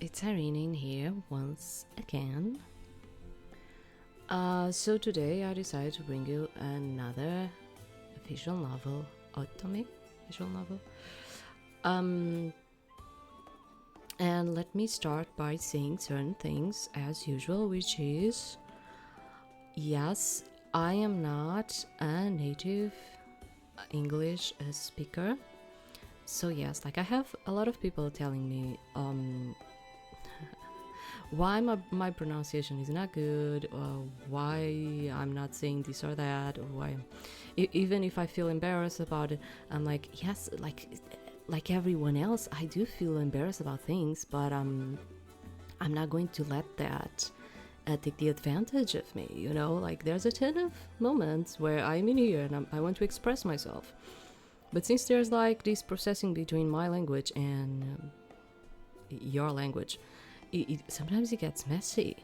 it's Irene in here once again. So today I decided to bring you another visual novel, Otome visual novel. And let me start by saying certain things as usual, which is, yes, I am not a native English speaker. So yes, like I have a lot of people telling me why my pronunciation is not good, or why I'm not saying this or that, or why even if I feel embarrassed about it, I'm like, yes, like everyone else, I do feel embarrassed about things, but I'm not going to let that take the advantage of me, you know? Like there's a ton of moments where I'm in here and I want to express myself. But since there's like this processing between my language and your language, sometimes it gets messy.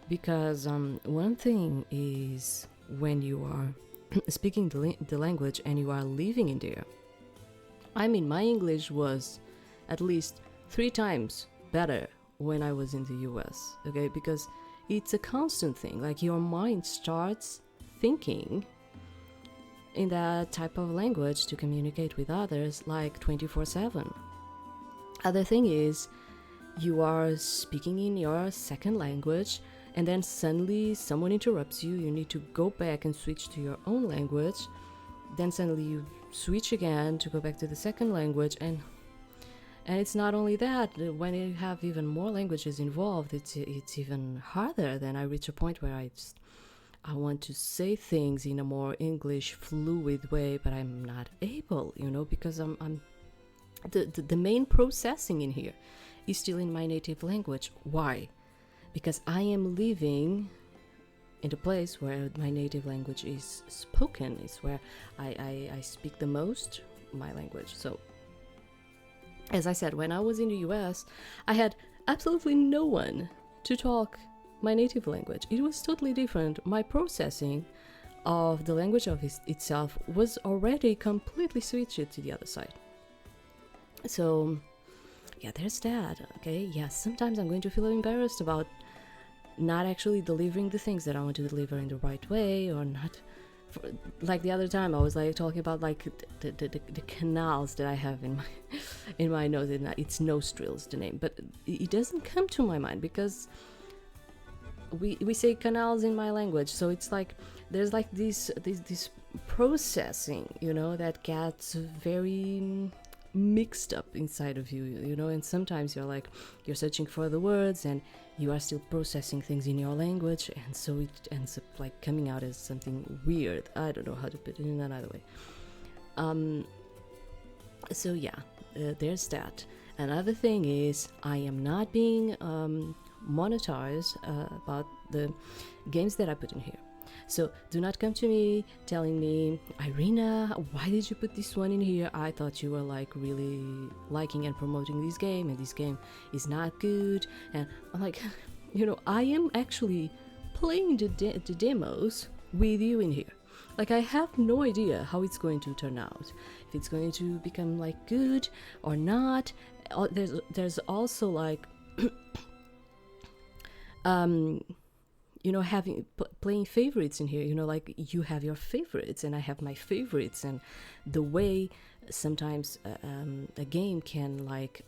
Because one thing is when you are speaking the language and you are living in there. I mean, my English was at least 3 times better when I was in the US, okay? Because it's a constant thing. Like your mind starts thinking in that type of language to communicate with others like 24/7. Other thing is, you are speaking in your second language and then suddenly someone interrupts you, you need to go back and switch to your own language, then suddenly you switch again to go back to the second language, and it's not only that, when you have even more languages involved, it's even harder. Then I reach a point where I want to say things in a more English fluid way, but I'm not able, you know, because I'm the main processing in here is still in my native language. Why? Because I am living in the place where my native language is spoken, is where I speak the most my language. So, as I said, when I was in the US, I had absolutely no one to talk my native language. It was totally different. My processing of the language of itself was already completely switched to the other side. So yeah, there's that. Okay, yes, sometimes I'm going to feel embarrassed about not actually delivering the things that I want to deliver in the right way, or not. Like the other time I was like talking about like the canals that I have in my nose. It's nostrils, the name, but it doesn't come to my mind because we say canals in my language, so it's like there's like this processing, you know, that gets very mixed up inside of you, you know, and sometimes you're searching for the words and you are still processing things in your language, and so it ends up like coming out as something weird. I don't know how to put it in another way. So yeah, there's that. Another thing is I am not being monetized about the games that I put in here. So do not come to me telling me, Irina, why did you put this one in here? I thought you were like really liking and promoting this game, and this game is not good. And I'm like, you know, I am actually playing the demos with you in here. Like I have no idea how it's going to turn out, if it's going to become like good or not. There's also like you know, having playing favorites in here, you know, like you have your favorites and I have my favorites, and the way sometimes a game can, like,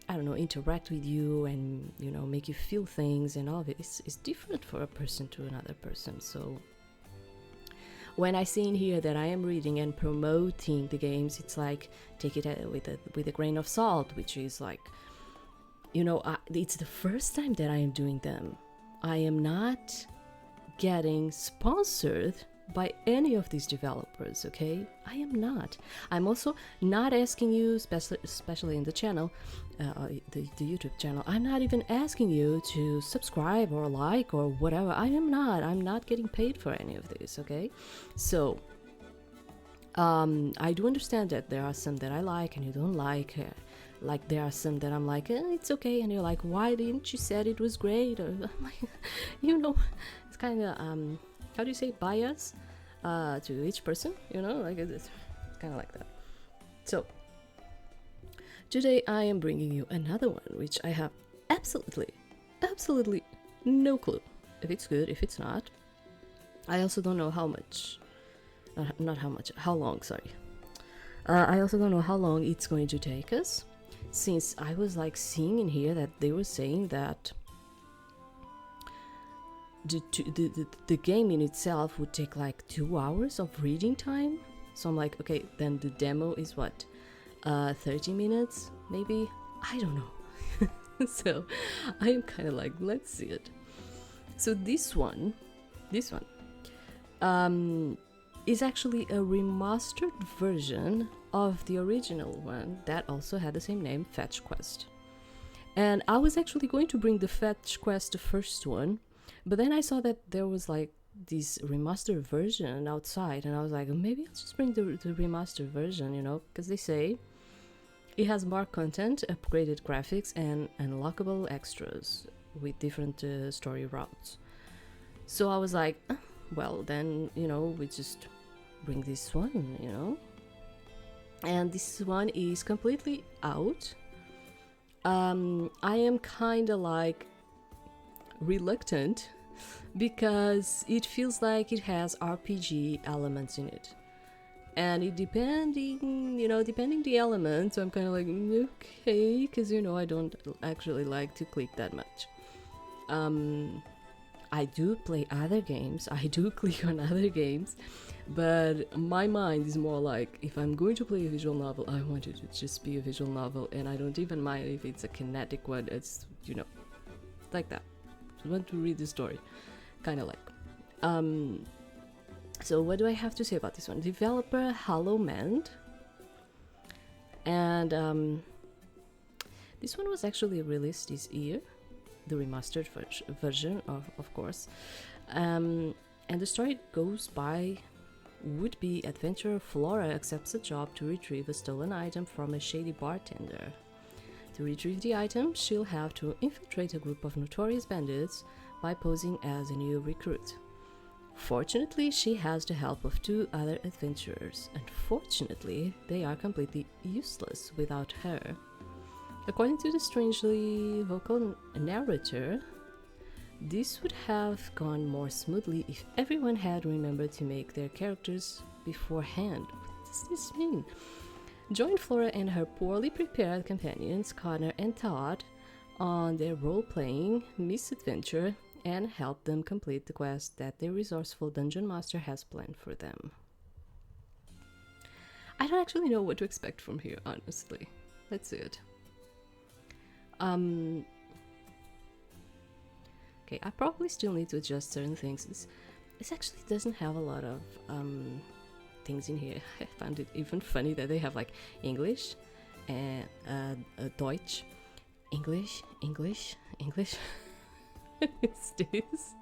I don't know, interact with you and, you know, make you feel things and all of it is different for a person to another person. So when I see in here that I am reading and promoting the games, it's like take it with a grain of salt, which is like, you know, it's the first time that I am doing them. I am not getting sponsored by any of these developers, okay? I am not. I'm also not asking you, especially in the channel, the YouTube channel, I'm not even asking you to subscribe or like or whatever. I'm not getting paid for any of this, okay? So I do understand that there are some that I like and you don't like. Like there are some that I'm like, it's okay, and you're like, why didn't you said it was great? Or I'm like, you know, it's kind of how do you say, bias to each person, you know, like it's kind of like that. So today I am bringing you another one which I have absolutely, absolutely no clue if it's good, if it's not. I also don't know how much, not how much, how long, sorry. I also don't know how long it's going to take us, since I was like seeing in here that they were saying that the game in itself would take like 2 hours of reading time. So I'm like, okay, then the demo is what, 30 minutes maybe? I don't know. So I am kind of like, let's see it. So this one is actually a remastered version of the original one that also had the same name, Fetch Quest. And I was actually going to bring the Fetch Quest, the first one, but then I saw that there was like this remastered version outside, and I was like, maybe I'll just bring the remastered version, you know, because they say it has more content, upgraded graphics, and unlockable extras with different story routes. So I was like, well, then, you know, we just bring this one, you know. And this one is completely out. I am kind of like reluctant because it feels like it has RPG elements in it. And it depending the elements, I'm kind of like, okay, because, you know, I don't actually like to click that much. I do play other games, I do click on other games, but my mind is more like, if I'm going to play a visual novel, I want it to just be a visual novel, and I don't even mind if it's a kinetic one. It's, you know, like that. I want to read the story, kind of like. So what do I have to say about this one? Developer Hollowmend, and this one was actually released this year, the remastered version, of course. And the story goes by would-be adventurer Flora accepts a job to retrieve a stolen item from a shady bartender. To retrieve the item, she'll have to infiltrate a group of notorious bandits by posing as a new recruit. Fortunately, she has the help of 2 other adventurers. Unfortunately, they are completely useless without her. According to the strangely vocal narrator, this would have gone more smoothly if everyone had remembered to make their characters beforehand. What does this mean? Join Flora and her poorly prepared companions, Connor and Todd, on their role-playing misadventure and help them complete the quest that the resourceful dungeon master has planned for them. I don't actually know what to expect from here, honestly. Let's see it. Okay, I probably still need to adjust certain things. This actually doesn't have a lot of things in here. I found it even funny that they have like English and Deutsch, English. It's this.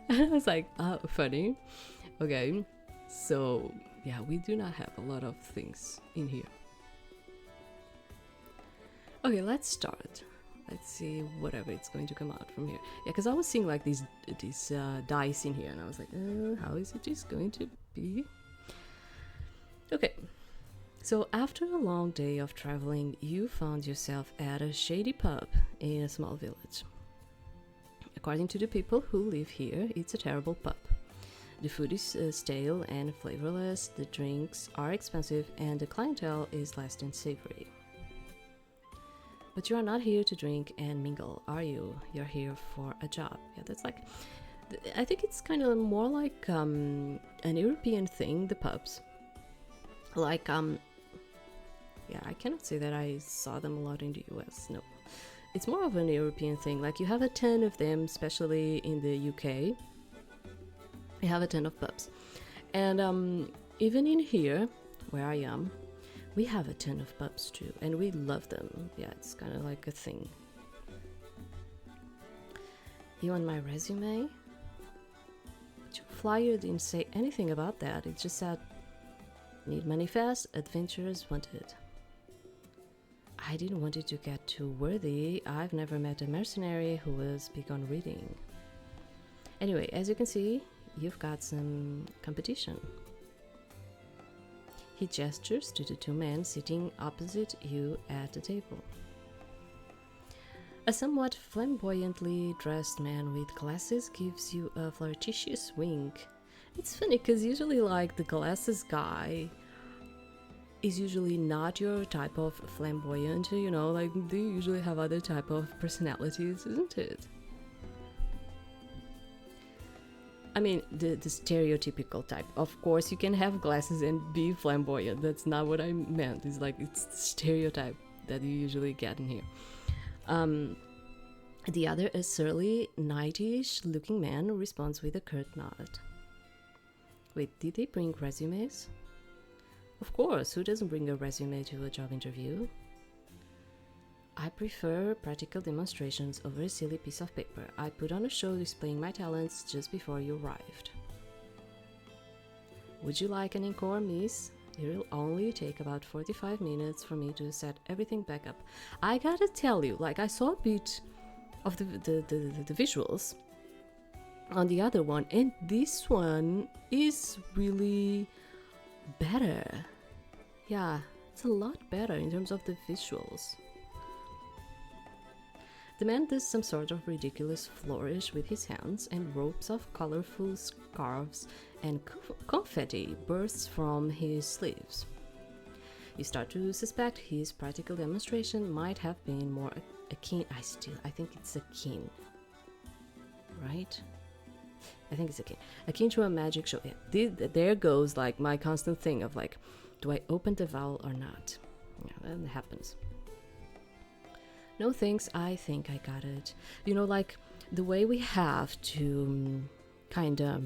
And I was like, funny. Okay, so yeah, we do not have a lot of things in here. Okay, let's start. Let's see whatever it's going to come out from here. Yeah, because I was seeing like these dice in here, and I was like, how is it just going to be? Okay, so after a long day of traveling, you found yourself at a shady pub in a small village. According to the people who live here, it's a terrible pub. The food is stale and flavorless, the drinks are expensive, and the clientele is less than savory. But you are not here to drink and mingle, are you? You're here for a job. Yeah, that's like, I think it's kind of more like an European thing, the pubs. Like, yeah, I cannot say that I saw them a lot in the US, no. It's more of an European thing. Like, you have a ton of them, especially in the UK. You have a ton of pubs. And even in here, where I am, we have a ton of pubs too, and we love them. Yeah, it's kind of like a thing. You want my resume? But your flyer didn't say anything about that. It just said, need money fast, adventurers wanted. I didn't want it to get too worthy. I've never met a mercenary who was big on reading. Anyway, as you can see, you've got some competition. He gestures to the 2 men sitting opposite you at the table. A somewhat flamboyantly dressed man with glasses gives you a flirtatious wink. It's funny because usually, like, the glasses guy is usually not your type of flamboyant, you know, like they usually have other type of personalities, isn't it? I mean, the stereotypical type. Of course, you can have glasses and be flamboyant. That's not what I meant. It's like, it's the stereotype that you usually get in here. The other, a surly, knightish looking man, responds with a curt nod. Wait, did they bring resumes? Of course, who doesn't bring a resume to a job interview? I prefer practical demonstrations over a silly piece of paper. I put on a show displaying my talents just before you arrived. Would you like an encore, miss? It'll only take about 45 minutes for me to set everything back up. I gotta tell you, like, I saw a bit of the visuals on the other one, and this one is really better. Yeah, it's a lot better in terms of the visuals. The man does some sort of ridiculous flourish with his hands, and ropes of colorful scarves and confetti bursts from his sleeves. You start to suspect his practical demonstration might have been more akin. I think it's akin, right? I think it's akin to a magic show. Yeah, there goes like my constant thing of like, do I open the vial or not? Yeah, that happens. No thanks, I think I got it. You know, like the way we have to kind of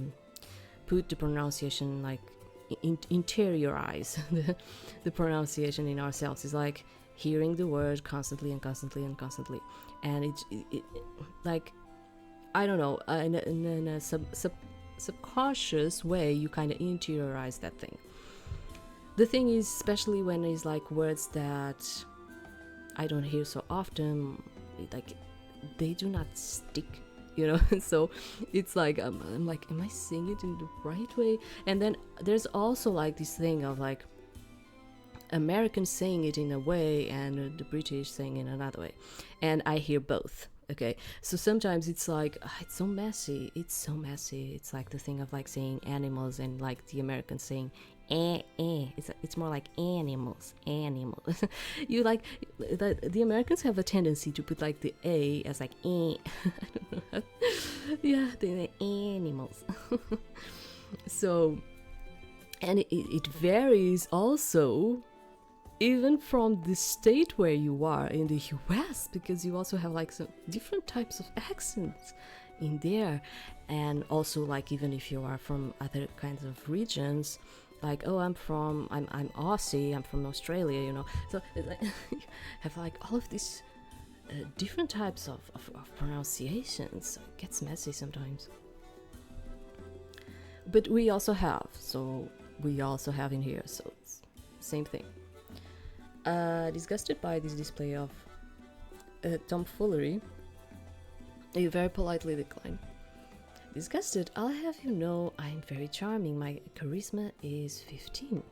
put the pronunciation, like interiorize the pronunciation in ourselves is like hearing the word constantly and constantly and constantly. And it like, I don't know, in a subconscious way, you kind of interiorize that thing. The thing is, especially when it's like words that I don't hear so often, like they do not stick, you know. So it's like I'm like, am I saying it in the right way? And then there's also like this thing of like Americans saying it in a way and the British saying it in another way, and I hear both. Okay, so sometimes it's like it's so messy. It's like the thing of like saying animals and like the Americans saying it's more like animals. You like the Americans have a tendency to put like the a as like I don't know. Yeah, the animals. So, and it varies also even from the state where you are in the US, because you also have like some different types of accents in there. And also like even if you are from other kinds of regions, like, oh, I'm Aussie, I'm from Australia, you know. So it's like you have like all of these different types of pronunciations. It gets messy sometimes. But we also have in here, so it's same thing. Disgusted by this display of tomfoolery, you very politely decline. Disgusted, I'll have you know I'm very charming. My charisma is 15.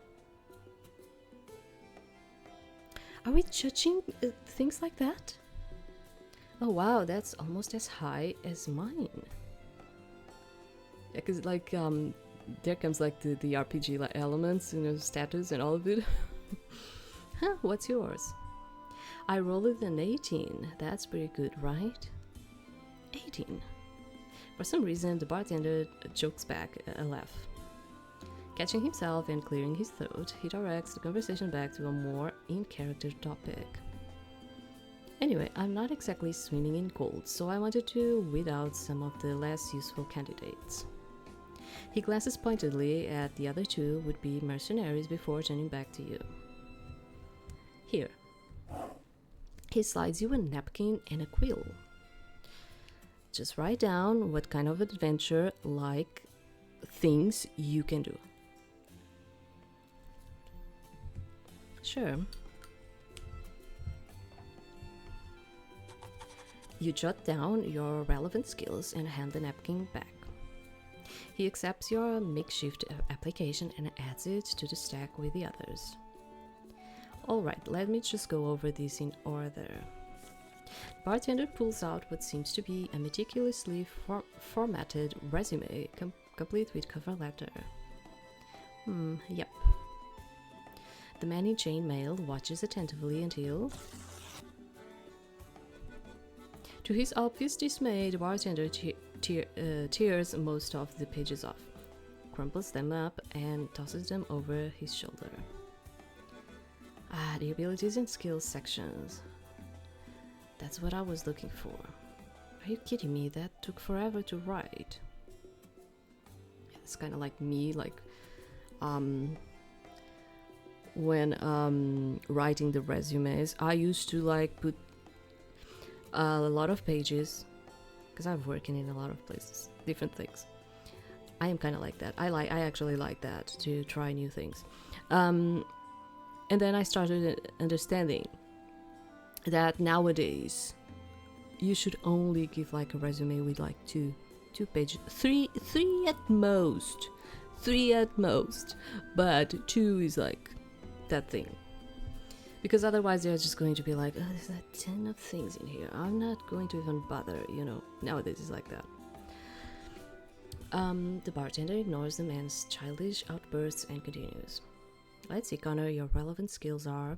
Are we judging things like that? Oh wow, that's almost as high as mine. Yeah, because like there comes like the RPG elements, you know, status and all of it. Huh, what's yours? I rolled an 18. That's pretty good, right? 18. For some reason, the bartender chokes back a laugh. Catching himself and clearing his throat, he directs the conversation back to a more in-character topic. Anyway, I'm not exactly swimming in gold, so I wanted to weed out some of the less useful candidates. He glances pointedly at the other two would-be mercenaries before turning back to you. Here. He slides you a napkin and a quill. Just write down what kind of adventure-like things you can do. Sure. You jot down your relevant skills and hand the napkin back. He accepts your makeshift application and adds it to the stack with the others. Alright, let me just go over this in order. bartender pulls out what seems to be a meticulously formatted resume, complete with cover letter. Yep. The man in chainmail watches attentively until... To his obvious dismay, the bartender tears most of the pages off, crumples them up, and tosses them over his shoulder. The abilities and skills sections. That's what I was looking for. Are you kidding me? That took forever to write. It's kind of like me, like when writing the resumes, I used to like put a lot of pages because I'm working in a lot of places, different things. I am kind of like that. I actually like that, to try new things. And then I started understanding that nowadays you should only give like a resume with like two pages, three at most, but 2 is like that thing, because otherwise they're just going to be like, oh, there's like 10 of things in here, I'm not going to even bother, you know. Nowadays it's like that. The bartender ignores the man's childish outbursts and continues. Let's see, Connor, your relevant skills are: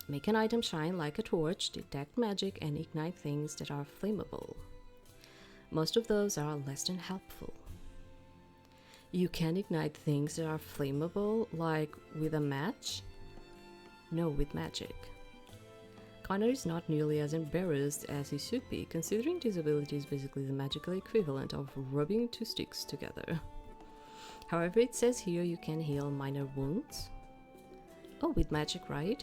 make an item shine like a torch, detect magic, and ignite things that are flammable. Most of those are less than helpful. You can ignite things that are flammable, like with a match? No, with magic. Connor is not nearly as embarrassed as he should be, considering this ability is basically the magical equivalent of rubbing 2 sticks together. However, it says here you can heal minor wounds. Oh, with magic, right?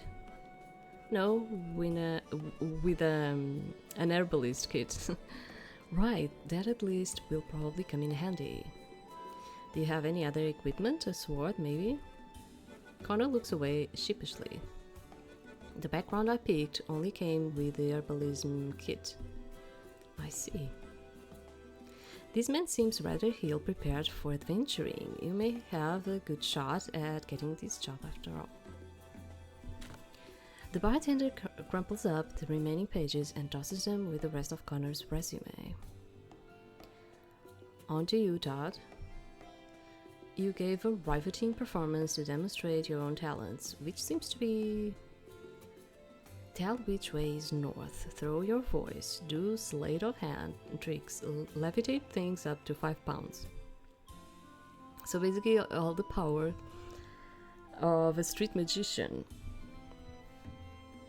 No, with an herbalist kit. Right, that at least will probably come in handy. Do you have any other equipment? A sword, maybe? Connor looks away sheepishly. The background I picked only came with the herbalism kit. I see. This man seems rather ill-prepared for adventuring. You may have a good shot at getting this job after all. The bartender crumples up the remaining pages and tosses them with the rest of Connor's resume. On to you, Todd. You gave a riveting performance to demonstrate your own talents, which seems to be... Tell which way is north, throw your voice, do sleight of hand tricks, levitate things up to 5 pounds. So basically all the power of a street magician.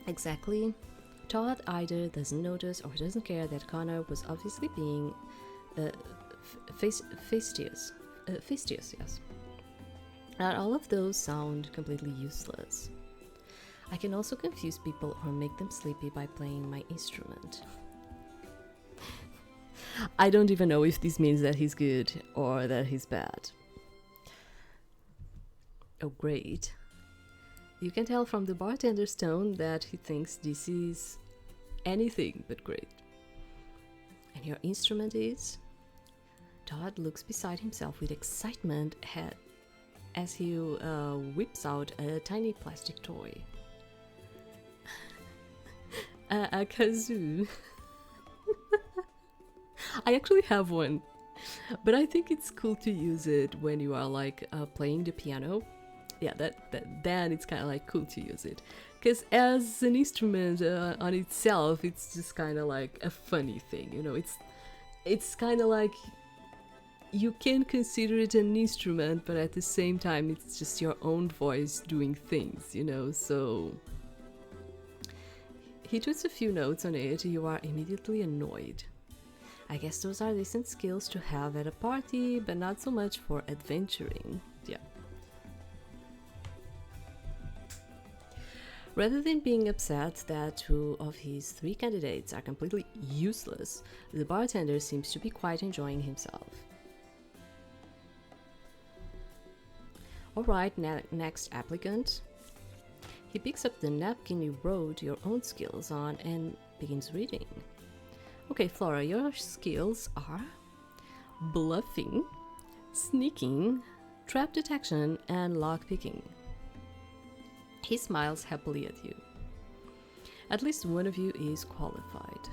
Exactly. Todd either doesn't notice or doesn't care that Connor was obviously being fastidious, yes. And all of those sound completely useless. I can also confuse people or make them sleepy by playing my instrument. I don't even know if this means that he's good or that he's bad. Oh, great. You can tell from the bartender's tone that he thinks this is anything but great. And your instrument is? Todd looks beside himself with excitement as he whips out a tiny plastic toy. A kazoo. I actually have one, but I think it's cool to use it when you are like playing the piano. Yeah, then it's kind of like cool to use it, because as an instrument on itself, it's just kind of like a funny thing, you know. It's kind of like you can consider it an instrument, but at the same time, it's just your own voice doing things, you know. So he puts a few notes on it, you are immediately annoyed. I guess those are decent skills to have at a party, but not so much for adventuring. Yeah. Rather than being upset that 2 of his 3 candidates are completely useless, the bartender seems to be quite enjoying himself. Alright, next applicant. He picks up the napkin you wrote your own skills on and begins reading. Okay, Flora, your skills are bluffing, sneaking, trap detection, and lock picking. He smiles happily at you. At least one of you is qualified.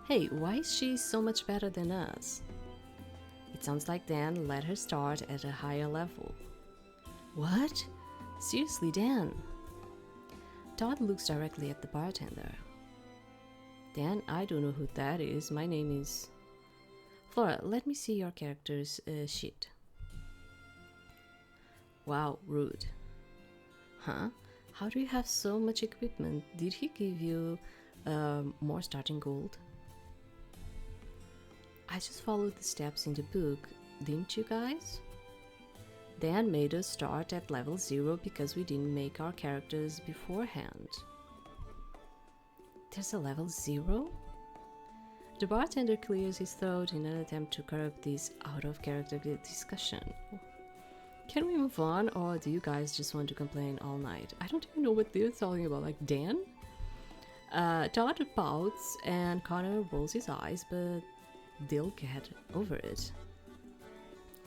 Hey, why is she so much better than us? It sounds like Dan let her start at a higher level. What? Seriously, Dan? Todd looks directly at the bartender. Dan, I don't know who that is. My name is... Flora, let me see your character's sheet. Wow, rude. Huh? How do you have so much equipment? Did he give you more starting gold? I just followed the steps in the book, didn't you guys? Dan made us start at level 0 because we didn't make our characters beforehand. There's a level 0? The bartender clears his throat in an attempt to curb this out-of-character discussion. Can we move on, or do you guys just want to complain all night? I don't even know what they're talking about, like Dan? Todd pouts and Connor rolls his eyes, but they'll get over it.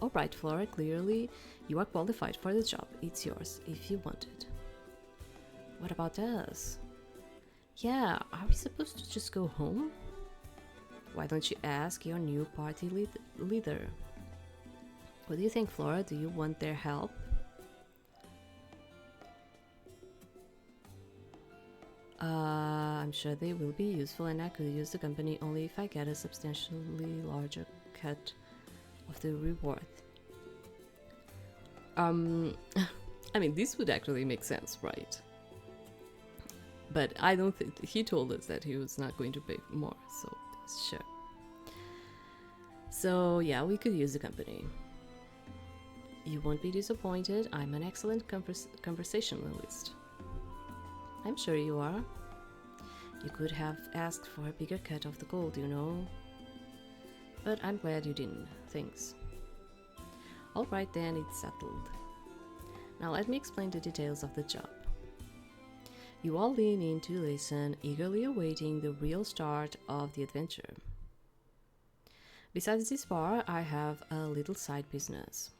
Alright, Flora, clearly you are qualified for the job. It's yours, if you want it. What about us? Yeah, are we supposed to just go home? Why don't you ask your new party leader? What do you think, Flora? Do you want their help? I'm sure they will be useful, and I could use the company only if I get a substantially larger cut of the reward. I mean, this would actually make sense, right? But I don't think he told us that he was not going to pay more, so sure. So yeah, we could use the company. You won't be disappointed. I'm an excellent conversationalist. I'm sure you are. You could have asked for a bigger cut of the gold, you know. But I'm glad you didn't. Thanks. Alright then, it's settled. Now let me explain the details of the job. You all lean in to listen, eagerly awaiting the real start of the adventure. Besides this bar, I have a little side business.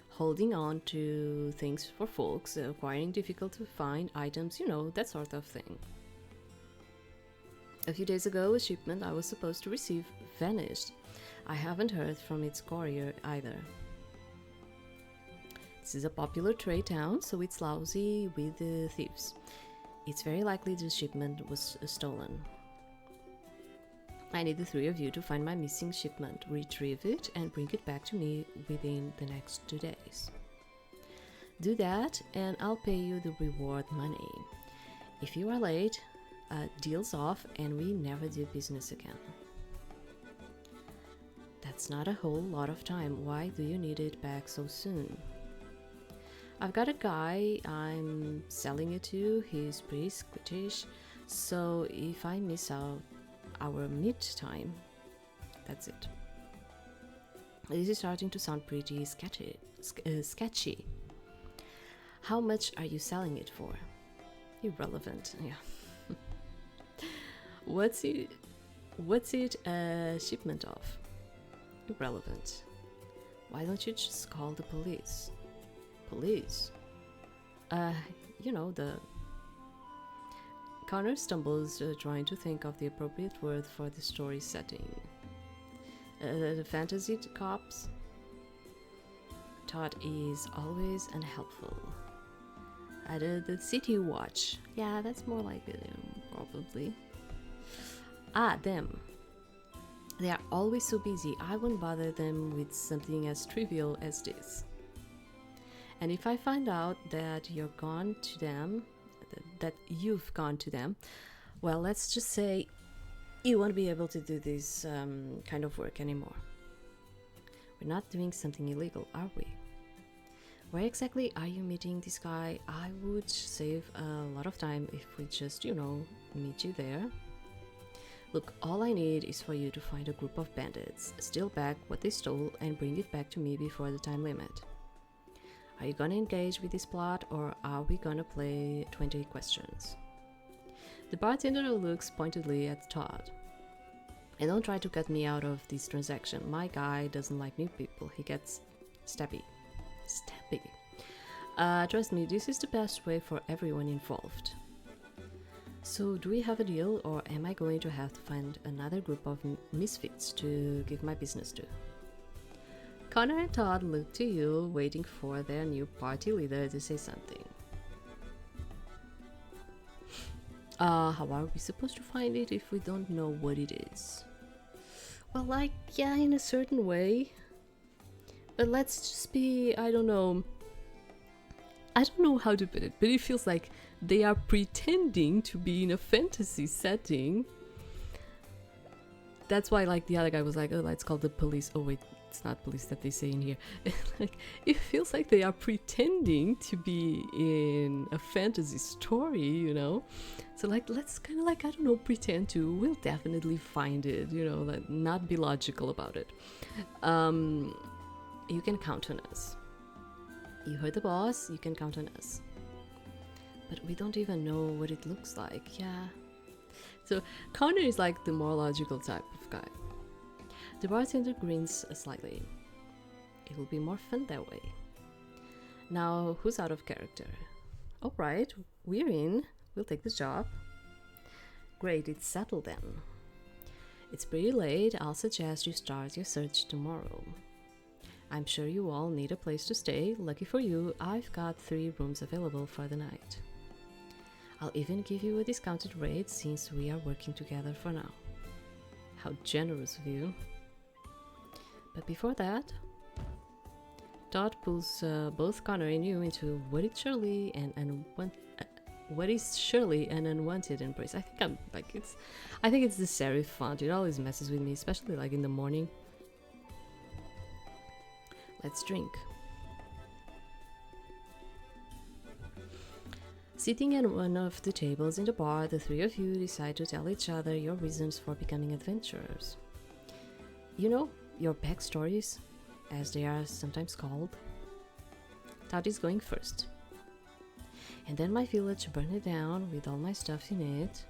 Holding on to things for folks, acquiring difficult to find items, you know, that sort of thing. A few days ago, a shipment I was supposed to receive vanished. I haven't heard from its courier either. This is a popular trade town, so it's lousy with the thieves. It's very likely the shipment was stolen. I need the three of you to find my missing shipment, retrieve it, and bring it back to me within the next 2 days. Do that, and I'll pay you the reward money. If you are late, deal's off, and we never do business again. That's not a whole lot of time. Why do you need it back so soon? I've got a guy I'm selling it to. He's pretty squittish, so if I miss out our meet time, that's it. This is starting to sound pretty sketchy. How much are you selling it for? Irrelevant, yeah. What's it a shipment of? Irrelevant. Why don't you just call the police? Police? You know, the... Connor stumbles, trying to think of the appropriate word for the story setting. The fantasy cops? Todd is always unhelpful. The city watch. Yeah, that's more like it, probably. Ah, them. They are always so busy. I won't bother them with something as trivial as this. And if I find out that you've gone to them, well, let's just say you won't be able to do this kind of work anymore. We're not doing something illegal, are we? Where exactly are you meeting this guy? I would save a lot of time if we just, you know, meet you there. Look, all I need is for you to find a group of bandits, steal back what they stole, and bring it back to me before the time limit. Are you gonna engage with this plot, or are we gonna play 20 questions? The bartender looks pointedly at Todd. And don't try to cut me out of this transaction. My guy doesn't like new people. He gets stabby. Trust me, this is the best way for everyone involved. So, do we have a deal, or am I going to have to find another group of misfits to give my business to? Connor and Todd look to you, waiting for their new party leader to say something. How are we supposed to find it if we don't know what it is? Well, like, yeah, in a certain way. But let's just be, I don't know how to put it, but it feels like they are pretending to be in a fantasy setting. That's why, like, the other guy was like, oh, let's call the police. Oh, wait, it's not police that they say in here. Like, it feels like they are pretending to be in a fantasy story, you know? So, like, let's kind of, like, I don't know, pretend to. We'll definitely find it, you know, like, not be logical about it. You can count on us. You heard the boss, you can count on us. But we don't even know what it looks like, yeah. So Connor is like the more logical type of guy. The bartender grins slightly. It will be more fun that way. Now, who's out of character? Alright, we're in. We'll take the job. Great, it's settled then. It's pretty late. I'll suggest you start your search tomorrow. I'm sure you all need a place to stay. Lucky for you, I've got 3 rooms available for the night. I'll even give you a discounted rate since we are working together for now. How generous of you. But before that, Todd pulls both Connor and you into what is surely an unwanted embrace. I think it's the serif font. It always messes with me, especially like in the morning. Let's drink. Sitting at one of the tables in the bar, the 3 of you decide to tell each other your reasons for becoming adventurers. You know, your backstories, as they are sometimes called. Todd is going first. And then my village burned down with all my stuff in it.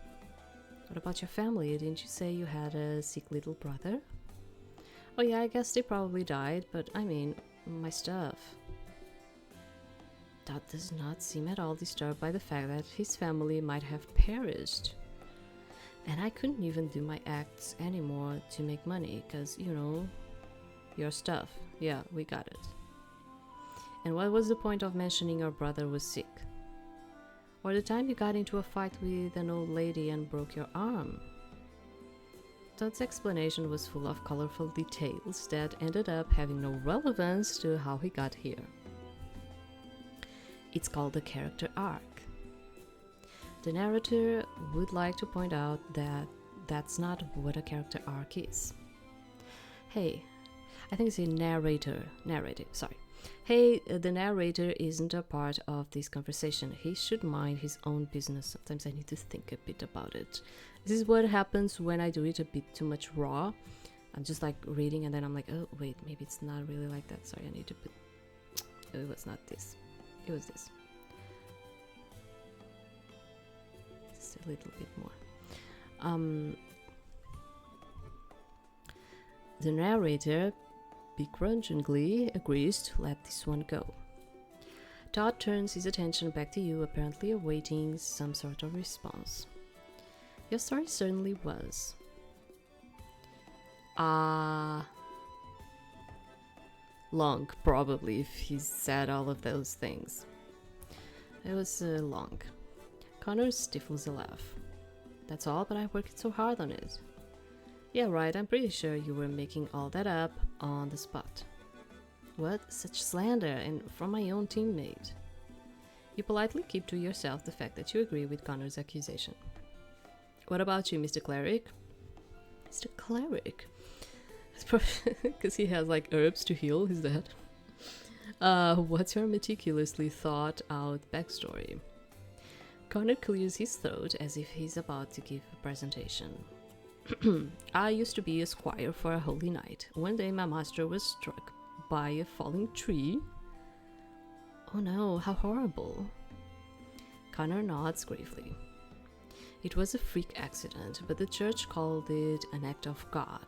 What about your family? Didn't you say you had a sick little brother? Oh yeah, I guess they probably died, but I mean, my stuff. Todd does not seem at all disturbed by the fact that his family might have perished. And I couldn't even do my acts anymore to make money, cause, you know, your stuff. Yeah, we got it. And what was the point of mentioning your brother was sick? Or the time you got into a fight with an old lady and broke your arm? Todd's explanation was full of colorful details that ended up having no relevance to how he got here. It's called a character arc. The narrator would like to point out that that's not what a character arc is. Hey, I think it's a narrator, sorry. Hey, the narrator isn't a part of this conversation. He should mind his own business. Sometimes I need to think a bit about it. This is what happens when I do it a bit too much raw. I'm just like reading and then I'm like, oh wait, maybe it's not really like that. Sorry, I need to put, it was not this. It was this. Just a little bit more. The narrator begrudgingly agrees to let this one go. Todd turns his attention back to you, apparently awaiting some sort of response. Your story certainly was. Long, probably, if he said all of those things. It was long. Connor stifles a laugh. That's all, but I worked so hard on it. Yeah, right, I'm pretty sure you were making all that up on the spot. What? Such slander, and from my own teammate. You politely keep to yourself the fact that you agree with Connor's accusation. What about you, Mr. Cleric? Mr. Cleric? It's probably because he has like herbs to heal his dead. What's your meticulously thought out backstory? Connor clears his throat as if he's about to give a presentation. I used to be a squire for a holy night. One day my master was struck by a falling tree. Oh no, how horrible. Connor nods gravely. It was a freak accident, but the church called it an act of God.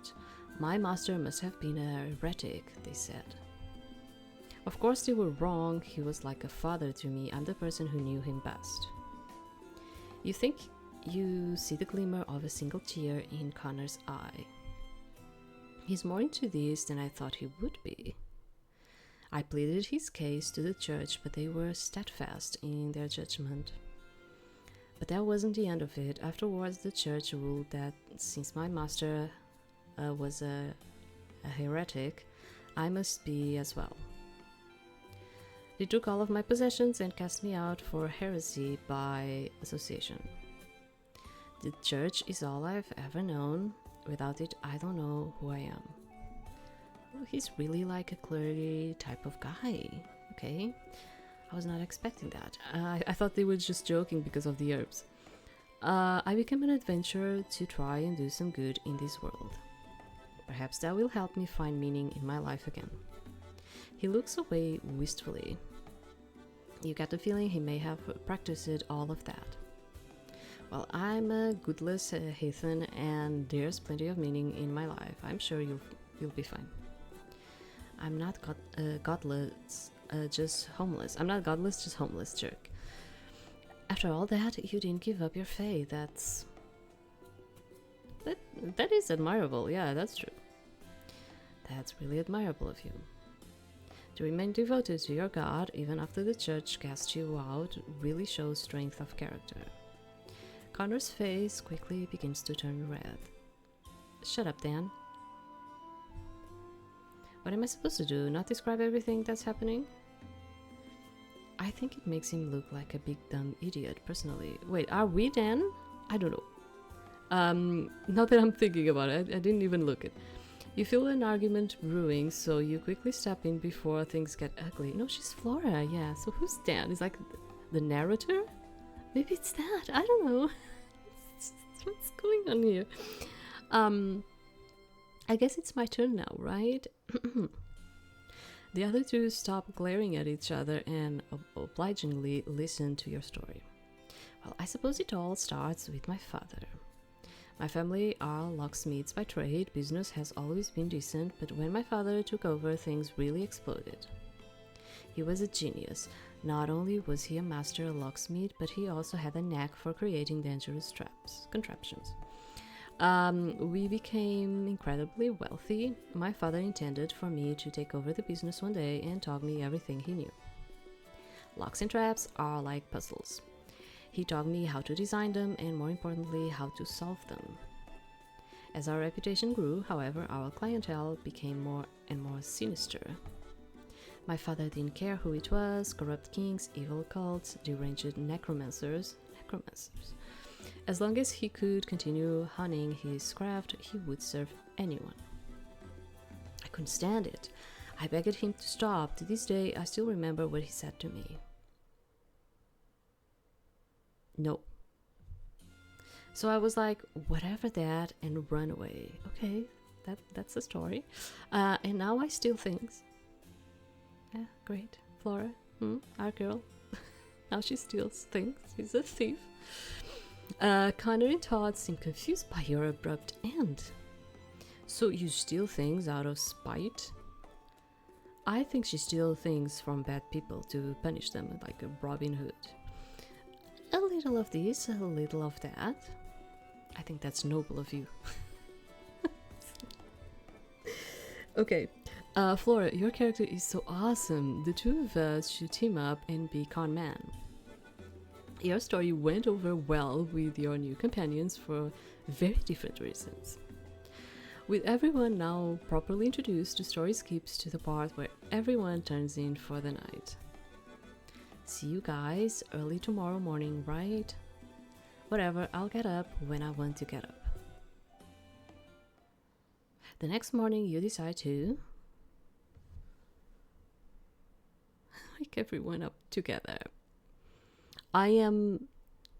My master must have been a heretic, they said. Of course, they were wrong. He was like a father to me. I'm the person who knew him best. You think you see the glimmer of a single tear in Connor's eye. He's more into this than I thought he would be. I pleaded his case to the church, but they were steadfast in their judgment. But that wasn't the end of it. Afterwards, the church ruled that since my master was a heretic, I must be as well. They took all of my possessions and cast me out for heresy by association. The church is all I've ever known. Without it, I don't know who I am. Well, he's really like a clergy type of guy, okay? I was not expecting that. I thought they were just joking because of the herbs. I became an adventurer to try and do some good in this world. Perhaps that will help me find meaning in my life again. He looks away wistfully. You get the feeling he may have practiced all of that. Well, I'm a godless heathen, and there's plenty of meaning in my life. I'm sure you'll be fine. I'm not godless, just homeless. I'm not godless, just homeless, jerk. After all that, you didn't give up your faith. That is admirable. Yeah, that's true. That's really admirable of you. To remain devoted to your God, even after the church cast you out, really shows strength of character. Connor's face quickly begins to turn red. Shut up, Dan. What am I supposed to do? Not describe everything that's happening? I think it makes him look like a big dumb idiot, personally. Wait, are we Dan? I don't know. Not that I'm thinking about it, I didn't even look it. You feel an argument brewing, so you quickly step in before things get ugly. No, she's Flora, yeah. So who's Dan? Is like the narrator? Maybe it's that. I don't know. What's going on here? I guess it's my turn now, right? The other two stop glaring at each other and obligingly listen to your story. Well, I suppose it all starts with my father. My family are locksmiths by trade. Business has always been decent, but when my father took over, things really exploded. He was a genius. Not only was he a master locksmith, but he also had a knack for creating dangerous contraptions. We became incredibly wealthy. My father intended for me to take over the business one day and taught me everything he knew. Locks and traps are like puzzles. He taught me how to design them and, more importantly, how to solve them. As our reputation grew, however, our clientele became more and more sinister. My father didn't care who it was: corrupt kings, evil cults, deranged necromancers. As long as he could continue honing his craft, he would serve anyone. I couldn't stand it. I begged him to stop. To this day, I still remember what he said to me. No. So I was like, whatever that, and run away. Okay, that's the story. And now I steal things. Yeah, great. Flora, our girl. Now she steals things. She's a thief. Connor and Todd seem confused by your abrupt end. So you steal things out of spite? I think she steals things from bad people to punish them, like a Robin Hood. A little of this, a little of that. I think that's noble of you. Okay, Flora, your character is so awesome. The two of us should team up and be con man. Your story went over well with your new companions for very different reasons. With everyone now properly introduced, the story skips to the part where everyone turns in for the night. See you guys early tomorrow morning, right? Whatever, I'll get up when I want to get up. The next morning you decide to wake everyone up together. I am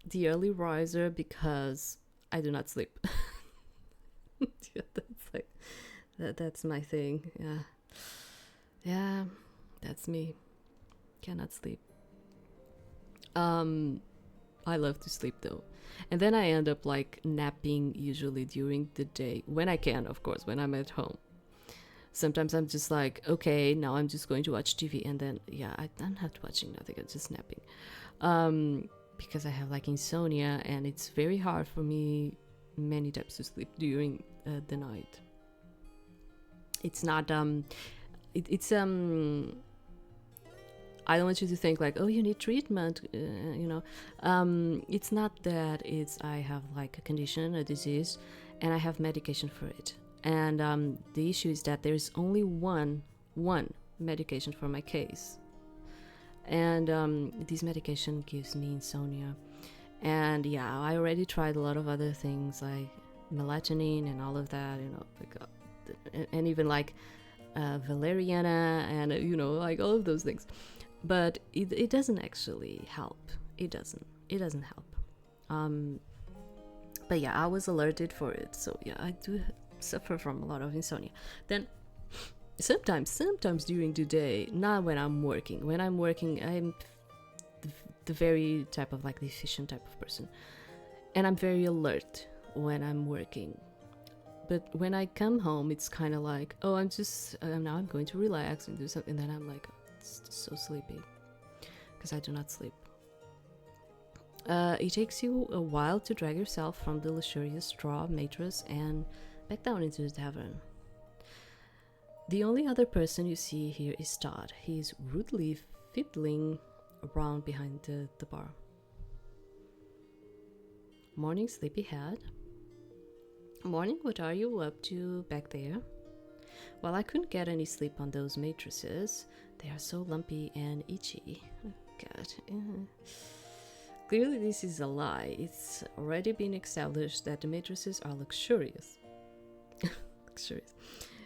the early riser because I do not sleep. Yeah, that's my thing. Yeah, that's me. Cannot sleep. I love to sleep though, and then I end up like napping usually during the day when I can, of course, when I'm at home. Sometimes I'm just like, okay, now I'm just going to watch TV, and then yeah, I'm not watching nothing, I'm just napping, because I have like insomnia, and it's very hard for me many times to sleep during the night. It's not it's I don't want you to think like, oh, you need treatment, it's not that. It's I have like a condition, a disease, and I have medication for it. And the issue is that there's only one medication for my case. And this medication gives me insomnia. And yeah, I already tried a lot of other things like melatonin and all of that, and even like valeriana and like all of those things. But it doesn't actually help. It doesn't help. But yeah, I was alerted for it, so yeah, I do suffer from a lot of insomnia. Then sometimes during the day, not when I'm working. When I'm working, I'm the very type of like the efficient type of person, and I'm very alert when I'm working. But when I come home, it's kind of like, oh, now I'm going to relax and do something, and then I'm like, it's so sleepy because I do not sleep. It takes you a while to drag yourself from the luxurious straw mattress and back down into the tavern. The only other person you see here is Todd. He's rudely fiddling around behind the bar. Morning, sleepyhead. Morning, what are you up to back there? Well, I couldn't get any sleep on those mattresses. They are so lumpy and itchy. Oh, God. Clearly this is a lie. It's already been established that the mattresses are luxurious. Luxurious.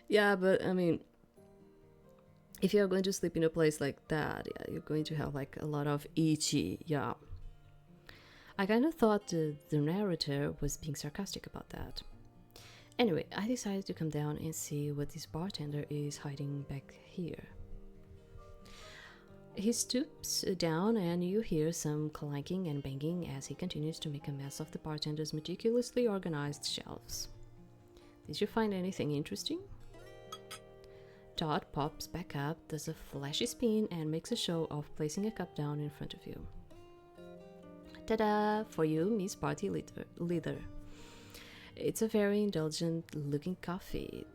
Yeah, but I mean, if you're going to sleep in a place like that, yeah, you're going to have like a lot of itchy, yeah. I kind of thought the narrator was being sarcastic about that. Anyway, I decided to come down and see what this bartender is hiding back here. He stoops down and you hear some clanking and banging as he continues to make a mess of the bartender's meticulously organized shelves. Did you find anything interesting? Todd pops back up, does a flashy spin, and makes a show of placing a cup down in front of you. Ta-da! For you, Miss Party Leader. It's a very indulgent looking coffee.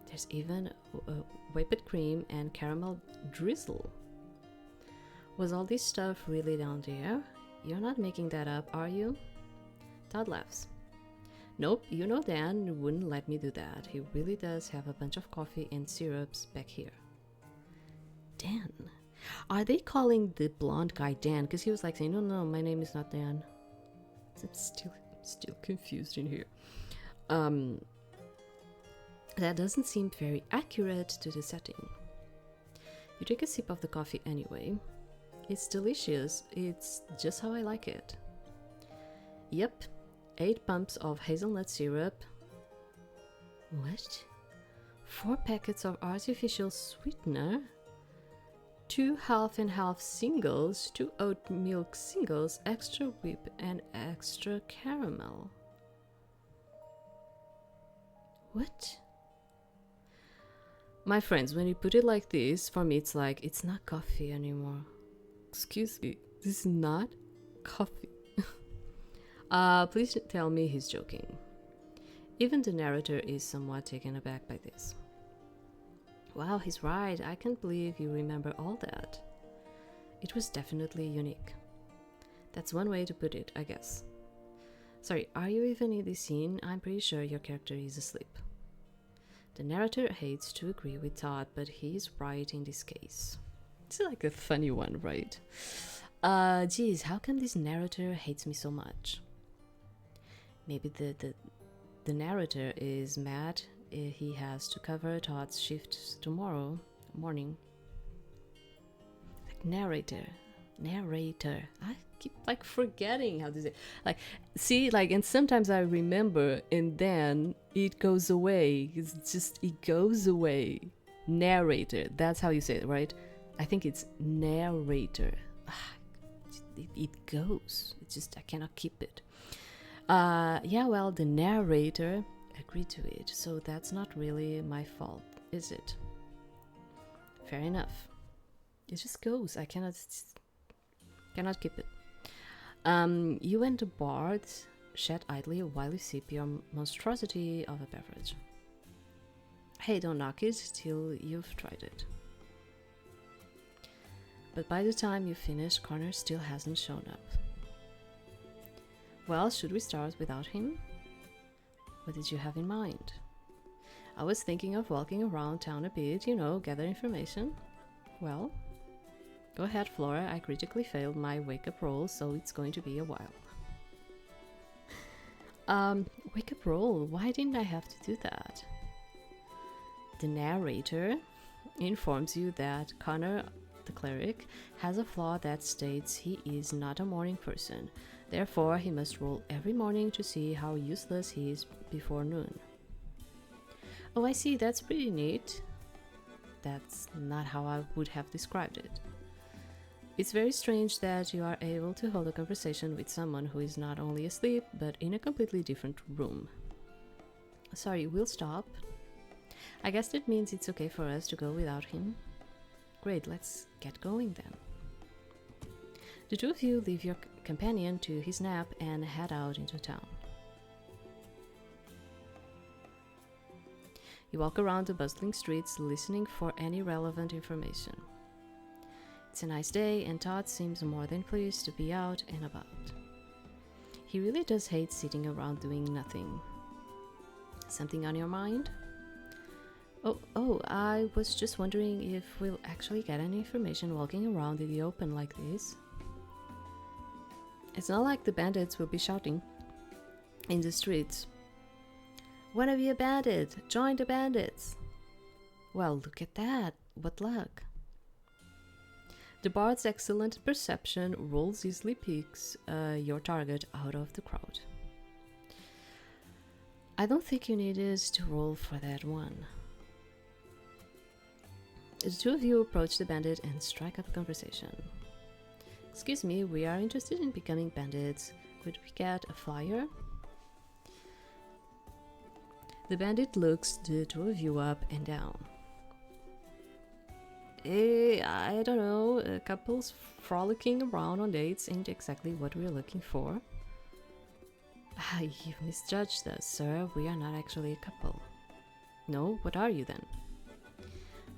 There's even whipped cream and caramel drizzle. Was all this stuff really down there? You're not making that up, are you? Todd laughs. Nope, you know Dan wouldn't let me do that. He really does have a bunch of coffee and syrups back here. Dan? Are they calling the blonde guy Dan? Because he was like saying, no, my name is not Dan. I'm still confused in here. That doesn't seem very accurate to the setting. You take a sip of the coffee anyway. It's delicious. It's just how I like it. Yep, 8 pumps of hazelnut syrup. What? 4 packets of artificial sweetener? 2 half and half singles, 2 oat milk singles, extra whip and extra caramel. What? My friends, when you put it like this, for me it's like, it's not coffee anymore. Excuse me, this is not coffee. Please tell me he's joking. Even the narrator is somewhat taken aback by this. Wow, he's right. I can't believe you remember all that. It was definitely unique. That's one way to put it, I guess. Sorry, are you even in this scene? I'm pretty sure your character is asleep. The narrator hates to agree with Todd, but he's right in this case. It's like a funny one, right? Geez, how come this narrator hates me so much? Maybe the narrator is mad he has to cover Todd's shift tomorrow morning. Like narrator. I keep like forgetting how to say. Like, see, like, and sometimes I remember, and then it goes away. It goes away. Narrator. That's how you say it, right? I think it's narrator. It goes. It's just I cannot keep it. Yeah, well, the narrator agreed to it, so that's not really my fault. is it? Fair enough. It just goes. I cannot keep it. You and the bard chat idly while you sip your monstrosity of a beverage. Hey, don't knock it till you've tried it. But by the time you finish, Connor still hasn't shown up. Well, should we start without him? What did you have in mind? I was thinking of walking around town a bit, gather information. Well, go ahead, Flora. I critically failed my wake-up roll, so it's going to be a while. Wake-up roll? Why didn't I have to do that? The narrator informs you that Connor, the cleric, has a flaw that states he is not a morning person. Therefore, he must roll every morning to see how useless he is before noon. Oh, I see. That's pretty neat. That's not how I would have described it. It's very strange that you are able to hold a conversation with someone who is not only asleep, but in a completely different room. Sorry, we'll stop. I guess that means it's okay for us to go without him. Great, let's get going then. The two of you leave your companion to his nap and head out into town. You walk around the bustling streets, listening for any relevant information. It's a nice day, and Todd seems more than pleased to be out and about. He really does hate sitting around doing nothing. Something on your mind? Oh, I was just wondering if we'll actually get any information walking around in the open like this. It's not like the bandits will be shouting in the streets. Wanna be a bandit? Join the bandits! Well, look at that. What luck. The bard's excellent perception rolls easily picks your target out of the crowd. I don't think you needed to roll for that one. The two of you approach the bandit and strike up a conversation. Excuse me, we are interested in becoming bandits. Could we get a flyer? The bandit looks the two of you up and down. I don't know, couples frolicking around on dates ain't exactly what we're looking for. You've misjudged us, sir. We are not actually a couple. No, what are you then?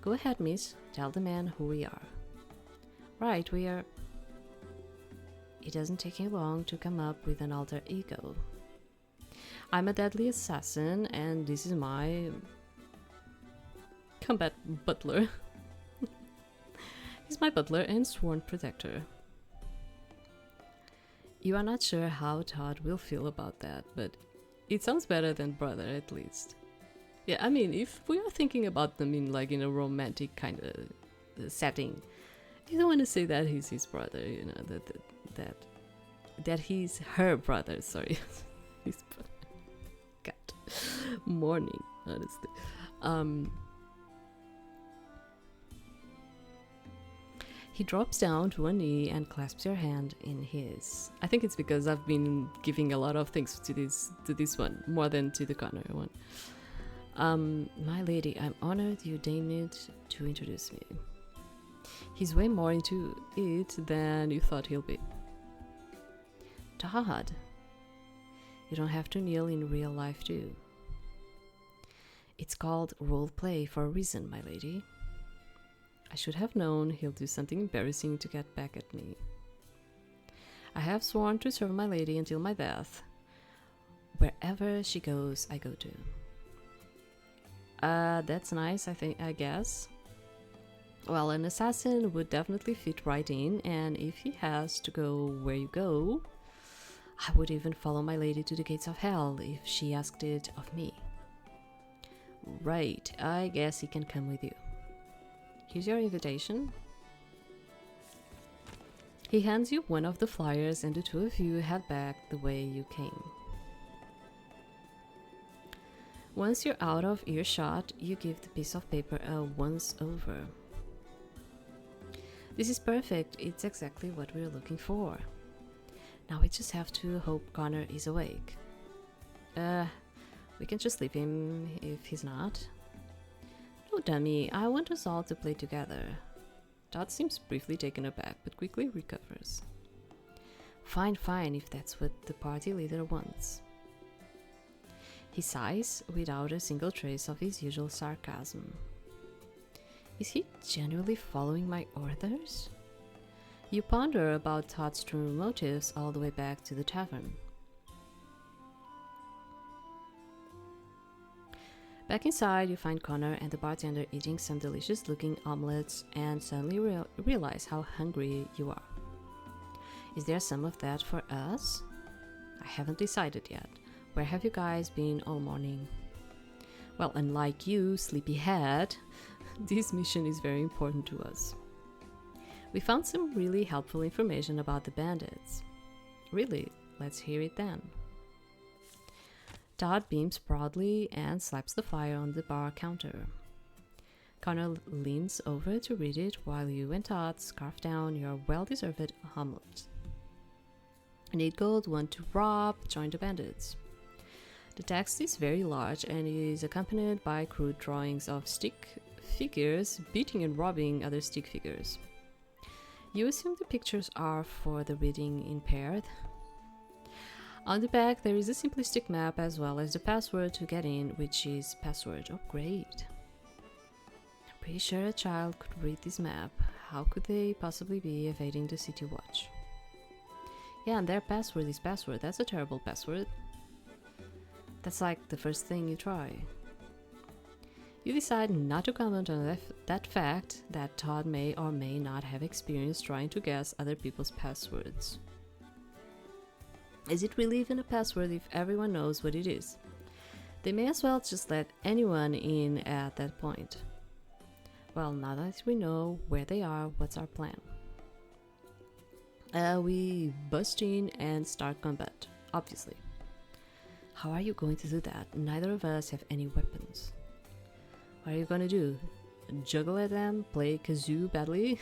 Go ahead, miss. Tell the man who we are. Right, we are... It doesn't take you long to come up with an alter ego. I'm a deadly assassin, and this is my... combat butler. He's my butler and sworn protector. You are not sure how Todd will feel about that, but it sounds better than brother, at least. Yeah, I mean, if we are thinking about them in a romantic kind of setting, you don't want to say that he's his brother, that he's her brother, sorry. His brother. God. Morning, honestly. He drops down to one knee and clasps your hand in his. I think it's because I've been giving a lot of things to this one, more than to the Connor one. My lady, I'm honored you deigned to introduce me. He's way more into it than you thought he'll be. Todd, you don't have to kneel in real life too. It's called role play for a reason, my lady. I should have known he'll do something embarrassing to get back at me. I have sworn to serve my lady until my death. Wherever she goes, I go to. That's nice, I guess. Well, an assassin would definitely fit right in, and if he has to go where you go, I would even follow my lady to the gates of hell if she asked it of me. Right, I guess he can come with you. Here's your invitation. He hands you one of the flyers, and the two of you head back the way you came. Once you're out of earshot, you give the piece of paper a once-over. This is perfect. It's exactly what we're looking for. Now we just have to hope Connor is awake. We can just leave him if he's not. No, dummy, I want us all to play together. Todd seems briefly taken aback, but quickly recovers. Fine, fine, if that's what the party leader wants. He sighs without a single trace of his usual sarcasm. Is he genuinely following my orders? You ponder about Todd's true motives all the way back to the tavern. Back inside, you find Connor and the bartender eating some delicious-looking omelets and suddenly realize how hungry you are. Is there some of that for us? I haven't decided yet. Where have you guys been all morning? Well, unlike you, sleepyhead, this mission is very important to us. We found some really helpful information about the bandits. Really, let's hear it then. Todd beams proudly and slaps the fire on the bar counter. Connor leans over to read it while you and Todd scarf down your well-deserved omelet. Need gold, want to rob, join the bandits. The text is very large and is accompanied by crude drawings of stick figures beating and robbing other stick figures. You assume the pictures are for the reading impaired. On the back there is a simplistic map as well as the password to get in, which is password. Oh great. I'm pretty sure a child could read this map. How could they possibly be evading the city watch? Yeah, and their password is password. That's a terrible password. That's like the first thing you try. You decide not to comment on that fact that Todd may or may not have experience trying to guess other people's passwords. Is it really even a password if everyone knows what it is? They may as well just let anyone in at that point. Well, now that we know where they are, what's our plan? We bust in and start combat, obviously. How are you going to do that? Neither of us have any weapons. What are you going to do? Juggle at them? Play kazoo badly?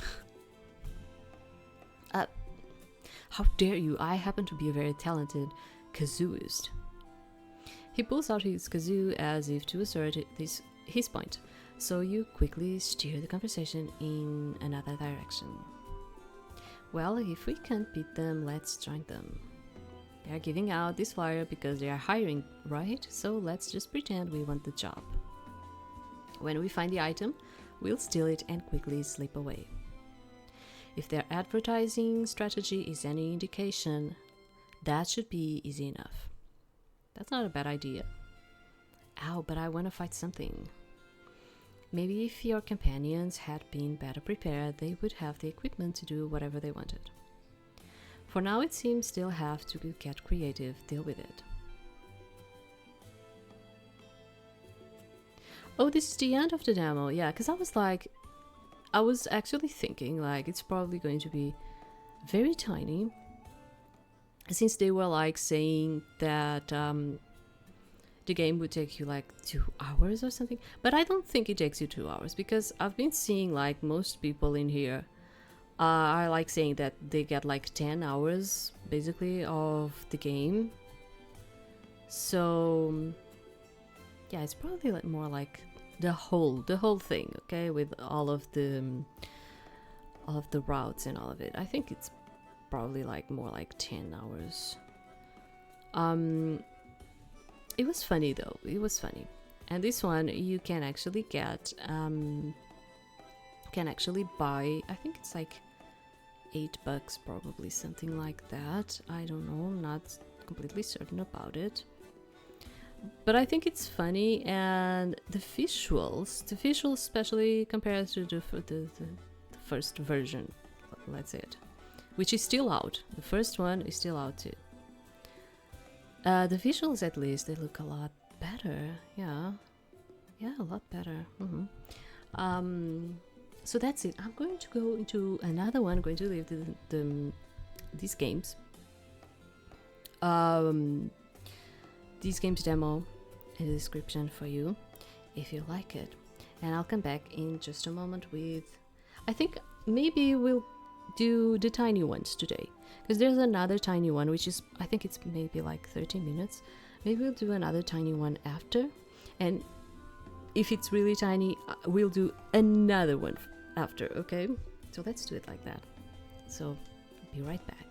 How dare you? I happen to be a very talented kazooist. He pulls out his kazoo as if to assert his point, so you quickly steer the conversation in another direction. Well, if we can't beat them, let's join them. They are giving out this flyer because they are hiring, right? So let's just pretend we want the job. When we find the item, we'll steal it and quickly slip away. If their advertising strategy is any indication, that should be easy enough. That's not a bad idea. Ow, but I want to fight something. Maybe if your companions had been better prepared, they would have the equipment to do whatever they wanted. For now, it seems they'll have to get creative, deal with it. Oh, this is the end of the demo. Yeah, because I was actually thinking like it's probably going to be very tiny, since they were like saying that the game would take you like 2 hours or something. But I don't think it takes you 2 hours, because I've been seeing like most people in here are like saying that they get like 10 hours basically of the game. So yeah, it's probably like more like the whole thing, okay, with all of the routes and all of it. I think it's probably like more like 10 hours. It was funny though. It was funny. And this one you can actually get buy, I think it's like $8 probably, something like that. I don't know, I'm not completely certain about it. But I think it's funny, and the visuals especially compared to the first version, let's say it, which is still out. The first one is still out too. The visuals, at least, they look a lot better. Yeah, a lot better. So that's it. I'm going to go into another one. I'm going to leave these games. These games demo in the description for you if you like it, and I'll come back in just a moment with, I think maybe we'll do the tiny ones today, because there's another tiny one which is, I think it's maybe like 30 minutes. Maybe we'll do another tiny one after, and if it's really tiny, we'll do another one after, okay? So let's do it like that. So be right back.